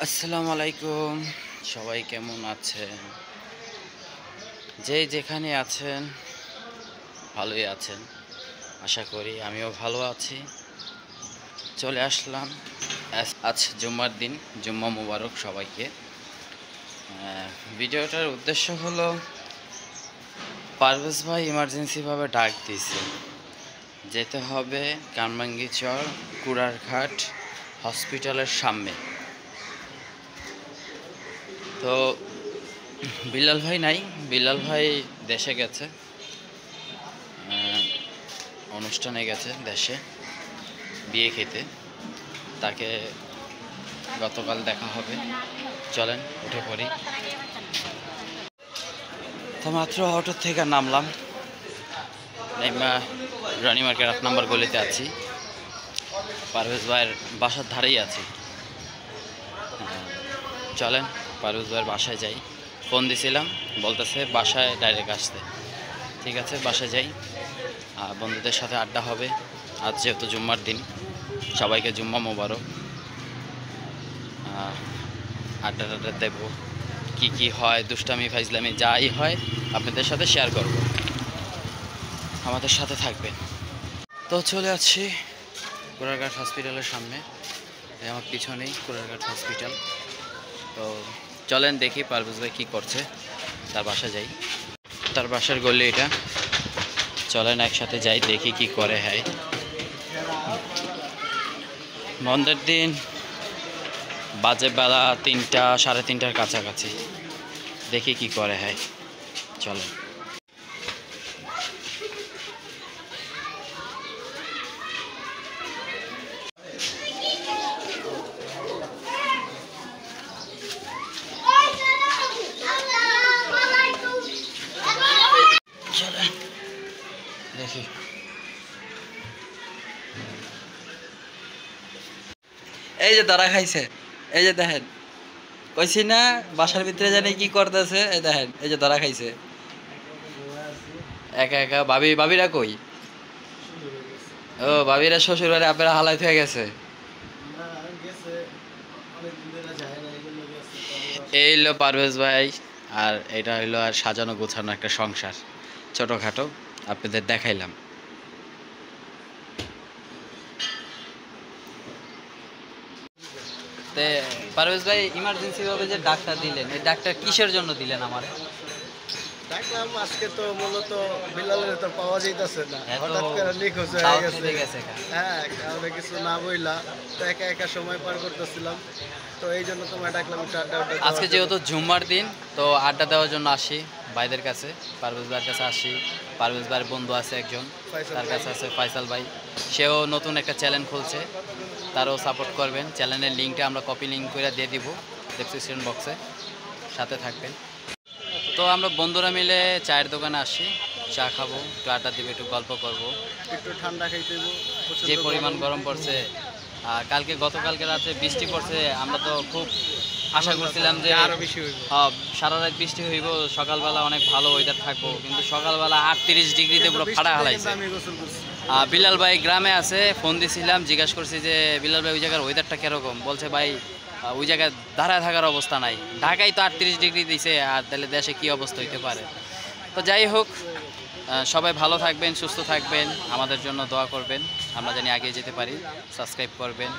আসসালামু আলাইকুম। সবাই কেমন আছেন? যে যেখানে আছেন ভালোই আছেন আশা করি। আমিও ভালো আছি। চলে আসলাম। আজ জুম্মার দিন, জুম্মা মুবারক সবাইকে। ভিডিওটার উদ্দেশ্য হলো, পারভেজ ভাই ইমার্জেন্সিভাবে ডাক দিয়েছে, যেতে হবে কানমাঙ্গিচর কুড়ারঘাট হসপিটালের সামনে। তো বিলাল ভাই নাই, বিলাল ভাই দেশে গেছে, অনুষ্ঠানে গেছে দেশে বিয়ে খেতে। তাকে গতকাল দেখা হবে। চলেন উঠে পড়ি। তো মাত্র অটো থেকে নামলাম, রানী মার্কেট 8 নম্বর গলিতে আছি। পারভেজ ভাইয়ের বাসার ধারেই আছি। চলেন পারভেজ ভাইয়ের বাসায় যাই। ফোন দিছিলাম, বলতেছে বাসায় ডাইরেক্ট আসতে। ঠিক আছে, বাসায় যাই। বন্ধুদের সাথে আড্ডা হবে। আজ যেহেতু জুম্মার দিন, সবাইকে জুম্মা মোবারক। আড্ডা টাড্ডা দেবো, কী হয়, দুষ্টামি ফাইজলামি যাই হয় আপনাদের সাথে শেয়ার করব। আমাদের সাথে থাকবেন। তো চলে আসছি কুড়ারঘাট হসপিটালের সামনে। আমার পিছনেই কুড়ারঘাট হসপিটাল। তো চলেন দেখি পারভেজ ভাই কী করছে। তার বাসা যাই, তার বাসার গলি এটা। চলেন একসাথে যাই, দেখি কি করে। হ্যাঁ, বন্ধের দিন, বাজে বেলা 3টা সাড়ে 3টার কাছাকাছি। দেখি কি করে। হ্যাঁ চলেন। চলেন দেখি। এই যে ধরা খাইছে, এই যে দেখেন, কইছি না বাসার ভিতরে জানি কি করতেছে। এই দেখেন, এই যে ধরা খাইছে একা একা। ভাবিরা কই? ও, ভাবিরা শ্বশুর বাড়ি আপনারা হালাত হয়ে গেছে। এই হলো পারভেজ ভাই, আর এটা হইলো আর সাজানো গোছানো একটা সংসার, ছোটোখাটো আপনাদের দেখাইলাম। তে পারভেজ ভাই ইমার্জেন্সি ভাবে যে ডাক্তার দিলেন, এই ডাক্তার কিসের জন্য দিলেন আমারে? ডাকলাম আজকে তো মূলত বিলালের তো পাওয়া যাইতেছে না, হঠাৎ করে নিখোঁজ হয়ে গেছে। হ্যাঁ, কারণে কিছু না বইলা তো একা একা সময় পার করতেছিলাম, তো এই জন্য তোমায় ডাকলাম একটু আড্ডা। আজকে যেহেতু জুম্মার দিন, তো আড্ডা দেওয়ার জন্য আসি ভাইদের কাছে, পারভেজ ভাইয়ের কাছে আসি। পারভেজ ভাইয়ের বন্ধু আছে একজন, তার কাছে আছে ফয়সাল ভাই। সেও নতুন একটা চ্যানেল খুলছে, তারও সাপোর্ট করবেন। চ্যানেলের লিঙ্কটা আমরা কপি লিঙ্ক করে দিয়ে দিব ডেসক্রিপশন বক্সে, সাথে থাকবেন। তো আমরা বন্ধুরা মিলে চায়ের দোকানে আসি, চা খাবো, একটু আড্ডা দিব, একটু গল্প করব। একটু ঠান্ডা খাইতে দেবো, যে পরিমাণ গরম পড়ছে, গতকালকে রাতে বৃষ্টি পড়ছে। আমরা তো খুব আশা করছিলাম যে আরো বেশি হইব, সারা রাত বৃষ্টি হইব, সকালবেলা অনেক ভালো ওয়েদার থাকবো, কিন্তু সকালবেলা 38 ডিগ্রিতে পুরো ফাড়া হালাইছে। আমি গোসল করছি। বিলাল ভাই গ্রামে আছে, ফোন দিছিলাম, জিজ্ঞাসা করছি যে বিলাল ভাই ওই জায়গার ওয়েদারটা কীরকম। বলছে ভাই ওই জায়গায় দাঁড়ায় থাকার অবস্থা নাই, ঢাকায় তো 38 ডিগ্রি দিছে, আর তাহলে দেশে কী অবস্থা হইতে পারে। তো যাই হোক, সবাই ভালো থাকবেন, সুস্থ থাকবেন, আমাদের জন্য দোয়া করবেন, আমরা জানি আগে যেতে পারি। সাবস্ক্রাইব করবেন,